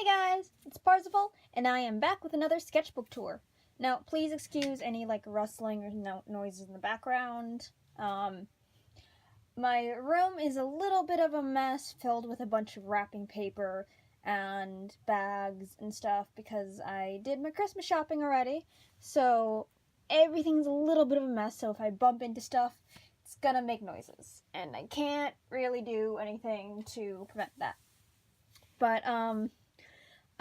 Hey guys, it's Parzival, and I am back with another sketchbook tour. Now, please excuse any rustling or noises in the background. My room is a little bit of a mess, filled with a bunch of wrapping paper and bags and stuff because I did my Christmas shopping already. So everything's a little bit of a mess. So if I bump into stuff, it's gonna make noises, and I can't really do anything to prevent that. But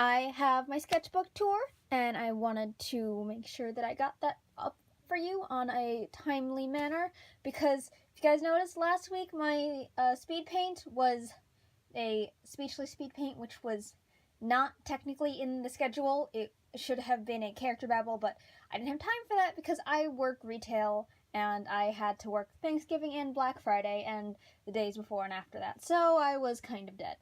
I have my sketchbook tour, and I wanted to make sure that I got that up for you on a timely manner, because if you guys noticed last week, my speed paint was a speechless speed paint, which was not technically in the schedule. It should have been a character babble, but I didn't have time for that because I work retail, and I had to work Thanksgiving and Black Friday and the days before and after that, so I was kind of dead.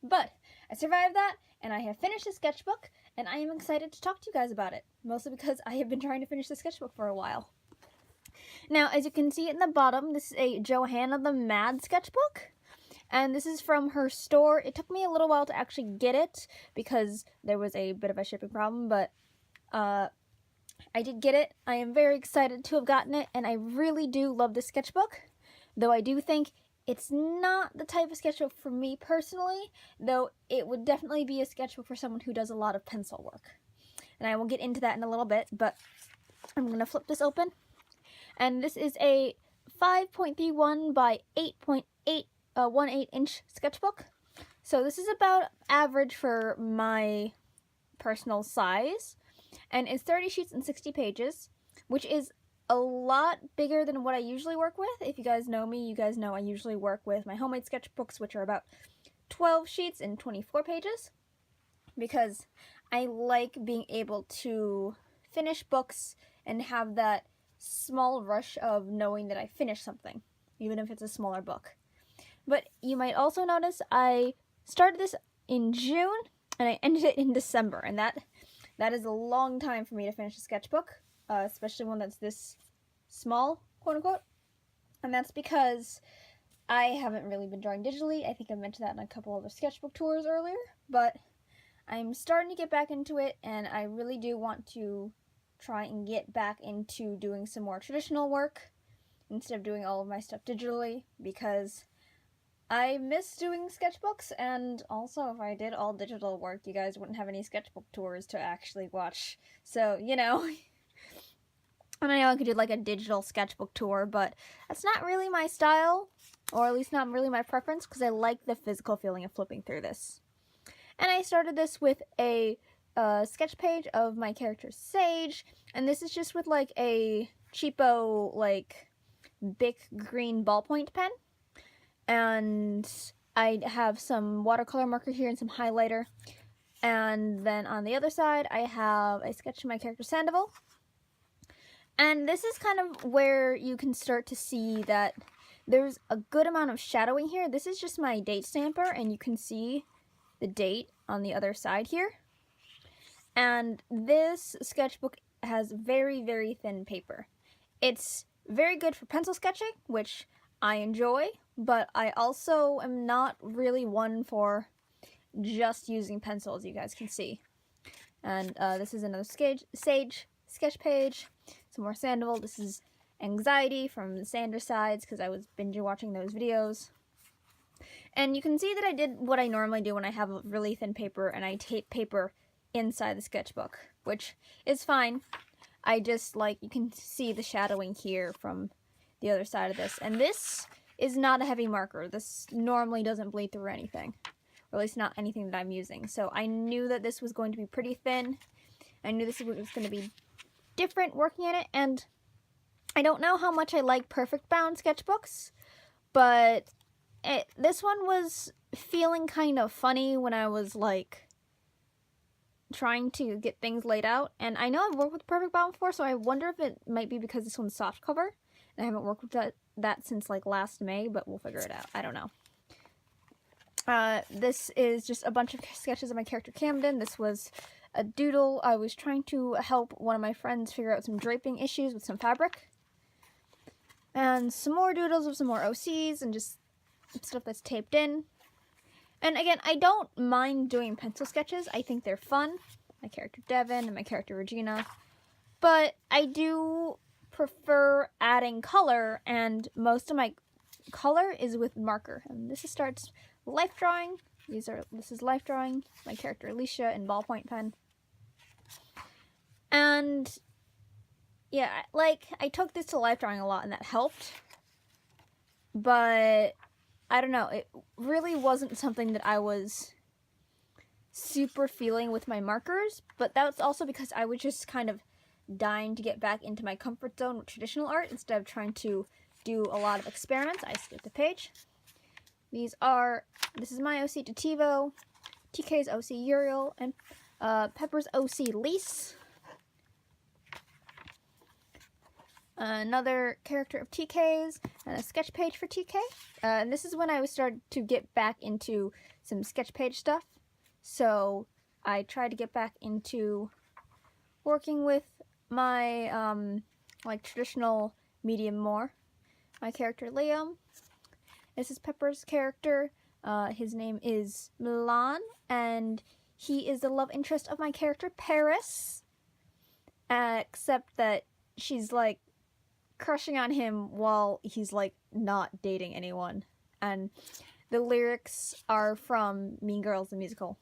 But I survived that, and I have finished the sketchbook, and I am excited to talk to you guys about it, mostly because I have been trying to finish the sketchbook for a while. Now, as you can see in the bottom, this is a Johanna the Mad sketchbook, and this is from her store. It took me a little while to actually get it because there was a bit of a shipping problem, but I did get it. I am very excited to have gotten it, and I really do love this sketchbook, though I do think it's not the type of sketchbook for me personally, though it would definitely be a sketchbook for someone who does a lot of pencil work. And I will get into that in a little bit, but I'm going to flip this open. And this is a 5.31 by 8.818 inch sketchbook. So this is about average for my personal size. And it's 30 sheets and 60 pages, which is a lot bigger than what I usually work with. If you guys know me, you guys know I usually work with my homemade sketchbooks, which are about 12 sheets and 24 pages, because I like being able to finish books and have that small rush of knowing that I finished something, even if it's a smaller book. But you might also notice I started this in June and I ended it in December, and that is a long time for me to finish a sketchbook. Especially one that's this small, quote-unquote. And that's because I haven't really been drawing digitally. I think I mentioned that in a couple other sketchbook tours earlier. But I'm starting to get back into it, and I really do want to try and get back into doing some more traditional work instead of doing all of my stuff digitally, because I miss doing sketchbooks, and also if I did all digital work, you guys wouldn't have any sketchbook tours to actually watch. So, you know... And I know I could do a digital sketchbook tour, but that's not really my style, or at least not really my preference, because I like the physical feeling of flipping through this. And I started this with a sketch page of my character Sage, and this is just with a cheapo Bic green ballpoint pen, and I have some watercolor marker here and some highlighter, and then on the other side I have a sketch of my character Sandoval. And this is kind of where you can start to see that there's a good amount of shadowing here. This is just my date stamper, and you can see the date on the other side here. And this sketchbook has very, very thin paper. It's very good for pencil sketching, which I enjoy, but I also am not really one for just using pencil, as you guys can see. And this is another Sage sketch page. Some more Sandoval. This is Anxiety from the Sander sides, because I was binge watching those videos. And you can see that I did what I normally do when I have really thin paper, and I tape paper inside the sketchbook, which is fine. I just you can see the shadowing here from the other side of this. And this is not a heavy marker. This normally doesn't bleed through anything, or at least not anything that I'm using. So I knew that this was going to be pretty thin. I knew this was going to be different working in it, and I don't know how much I like perfect bound sketchbooks, but this one was feeling kind of funny when I was trying to get things laid out. And I know I've worked with perfect bound before, so I wonder if it might be because this one's soft cover, and I haven't worked with that since last May, but we'll figure it out. I don't know. This is just a bunch of sketches of my character Camden. This was a doodle. I was trying to help one of my friends figure out some draping issues with some fabric. And some more doodles of some more OCs and just stuff that's taped in. And again, I don't mind doing pencil sketches. I think they're fun. My character Devin and my character Regina. But I do prefer adding color, and most of my color is with marker. And this starts life drawing. This is life drawing. My character Alicia in ballpoint pen. And yeah, like, I took this to life drawing a lot, and that helped. But I don't know, it really wasn't something that I was super feeling with my markers, but that was also because I was just kind of dying to get back into my comfort zone with traditional art instead of trying to do a lot of experiments. I skipped a page. This is my OC Tativo, TK's OC Uriel, and Pepper's OC Lise. Another character of TK's, and a sketch page for TK. And this is when I started to get back into some sketch page stuff. So I tried to get back into working with my like traditional medium more. My character Liam. This is Pepper's character. His name is Milan, and he is the love interest of my character Paris. Except that she's like crushing on him while he's like not dating anyone, and the lyrics are from Mean Girls the musical.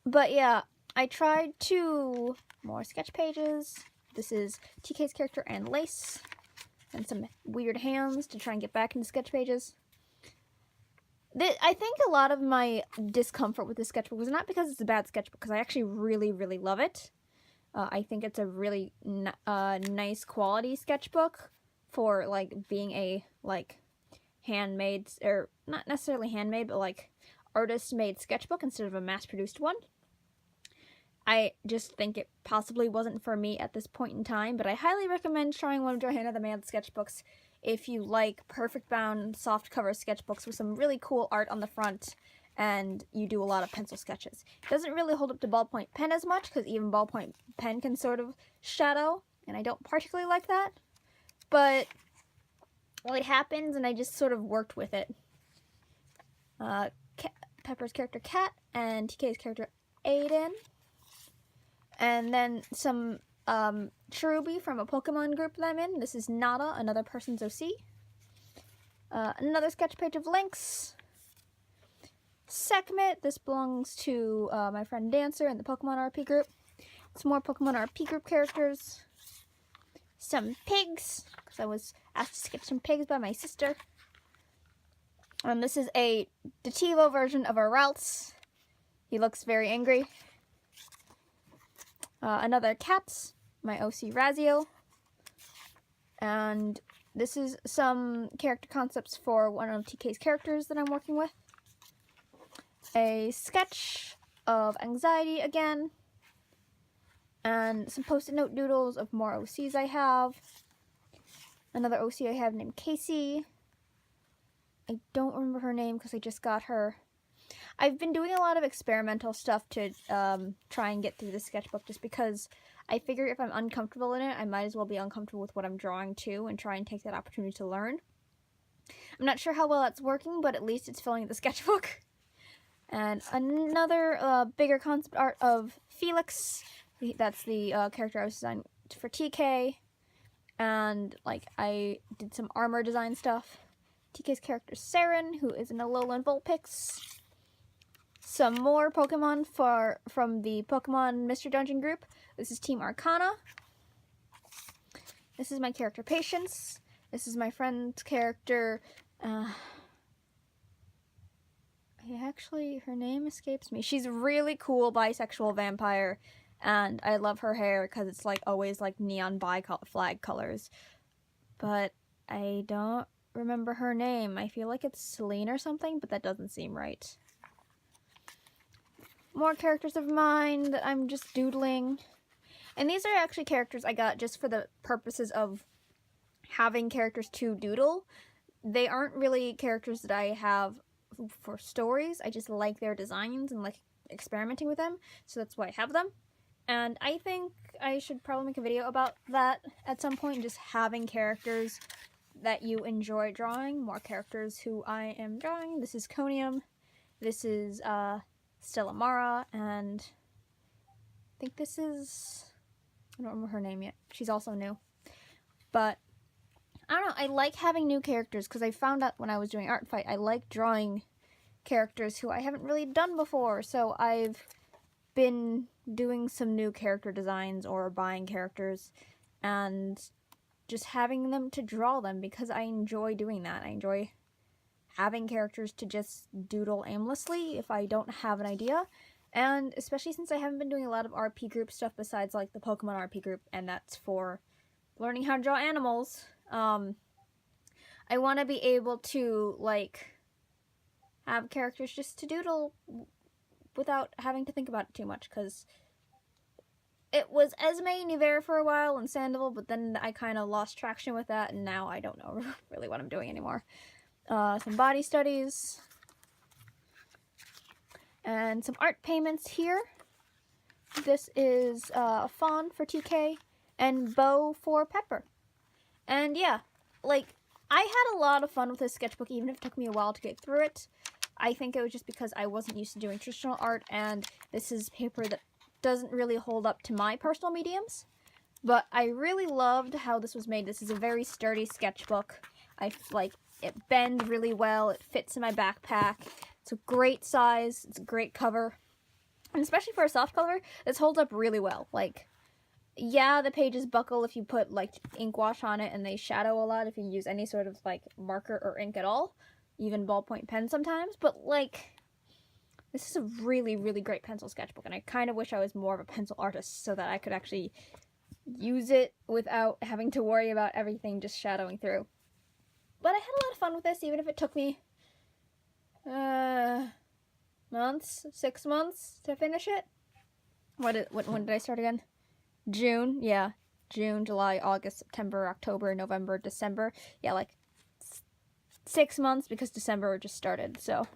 But yeah, I tried more sketch pages. This is TK's character and Lace, and some weird hands to try and get back into sketch pages. I think a lot of my discomfort with this sketchbook was not because it's a bad sketchbook, because I actually really, really love it. I think it's a really nice quality sketchbook for like being a like handmade, or not necessarily handmade, but like artist-made sketchbook instead of a mass-produced one. I just think it possibly wasn't for me at this point in time, but I highly recommend trying one of Johanna the Man's sketchbooks if you like perfect bound soft cover sketchbooks with some really cool art on the front, and you do a lot of pencil sketches. It doesn't really hold up to ballpoint pen as much, because even ballpoint pen can sort of shadow, and I don't particularly like that. But well, it happens, and I just sort of worked with it. Pepper's character Kat, and TK's character Aiden. And then some Cherubi from a Pokemon group that I'm in. This is Nada, another person's OC. Another sketch page of Lynx. Sekhmet, this belongs to my friend Dancer in the Pokemon RP group. Some more Pokemon RP group characters. Some pigs, because I was asked to sketch some pigs by my sister. This is a Dativo version of our Ralts. He looks very angry. Another Cats, my OC Razio. And this is some character concepts for one of TK's characters that I'm working with. A sketch of Anxiety again. And some post-it note doodles of more OCs I have. Another OC I have named Casey. I don't remember her name because I just got her. I've been doing a lot of experimental stuff to try and get through the sketchbook, just because I figure if I'm uncomfortable in it, I might as well be uncomfortable with what I'm drawing too, and try and take that opportunity to learn. I'm not sure how well that's working, but at least it's filling the sketchbook. And another bigger concept art of Felix. That's the character I was designing for TK. And like I did some armor design stuff. TK's character Saren, who is an Alolan Vulpix. Some more Pokemon from the Pokemon Mystery Dungeon group. This is Team Arcana. This is my character Patience. This is my friend's character. Her name escapes me. She's a really cool bisexual vampire, and I love her hair because it's like always like neon flag colors. But I don't remember her name. I feel like it's Celine or something, but that doesn't seem right. More characters of mine that I'm just doodling. And these are actually characters I got just for the purposes of having characters to doodle. They aren't really characters that I have for stories. I just like their designs and like experimenting with them, so that's why I have them. And I think I should probably make a video about that at some point, just having characters that you enjoy drawing more characters who I am drawing. This is Conium. This is Stella Mara, and I think this is, I don't remember her name yet. She's also new. But I don't know, I like having new characters because I found out when I was doing Art Fight, I like drawing characters who I haven't really done before. So I've been doing some new character designs or buying characters and just having them to draw them because I enjoy doing that. I enjoy having characters to just doodle aimlessly if I don't have an idea. And especially since I haven't been doing a lot of RP group stuff besides like the Pokemon RP group, and that's for learning how to draw animals. I want to be able to like have characters just to doodle without having to think about it too much, because it was Esme and Nivea for a while and Sandoval, but then I kind of lost traction with that, and now I don't know really what I'm doing anymore. Some body studies, and some art payments here. This is Fawn for TK, and Bo for Pepper. And yeah, like, I had a lot of fun with this sketchbook, even if it took me a while to get through it. I think it was just because I wasn't used to doing traditional art, and this is paper that doesn't really hold up to my personal mediums. But I really loved how this was made. This is a very sturdy sketchbook. It bends really well. It fits in my backpack. It's a great size. It's a great cover. And especially for a soft cover, this holds up really well. Like, yeah, the pages buckle if you put, like, ink wash on it, and they shadow a lot if you use any sort of, like, marker or ink at all. Even ballpoint pen sometimes. But, like, this is a really, really great pencil sketchbook, and I kind of wish I was more of a pencil artist so that I could actually use it without having to worry about everything just shadowing through. But I had a lot of fun with this, even if it took me months, 6 months to finish it. When did I start again? June, yeah. June, July, August, September, October, November, December. Yeah, like 6 months because December just started, so.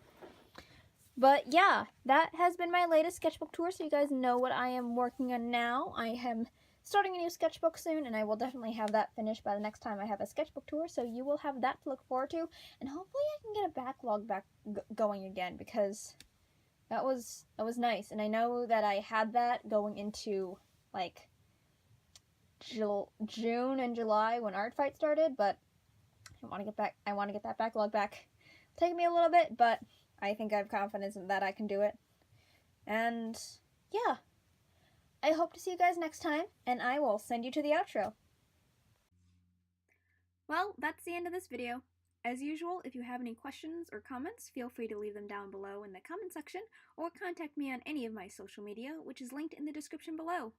But yeah, that has been my latest sketchbook tour, so you guys know what I am working on now. I am starting a new sketchbook soon, and I will definitely have that finished by the next time I have a sketchbook tour, so you will have that to look forward to, and hopefully I can get a backlog going again, because that was nice. And I know that I had that going into like June and July when Art Fight started, but I want to get that backlog back. It'll take me a little bit, but I think I have confidence in that I can do it. And yeah, I hope to see you guys next time, and I will send you to the outro. Well, that's the end of this video. As usual, if you have any questions or comments, feel free to leave them down below in the comment section, or contact me on any of my social media, which is linked in the description below.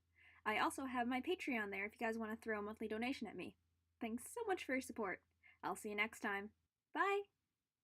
I also have my Patreon there if you guys want to throw a monthly donation at me. Thanks so much for your support. I'll see you next time. Bye!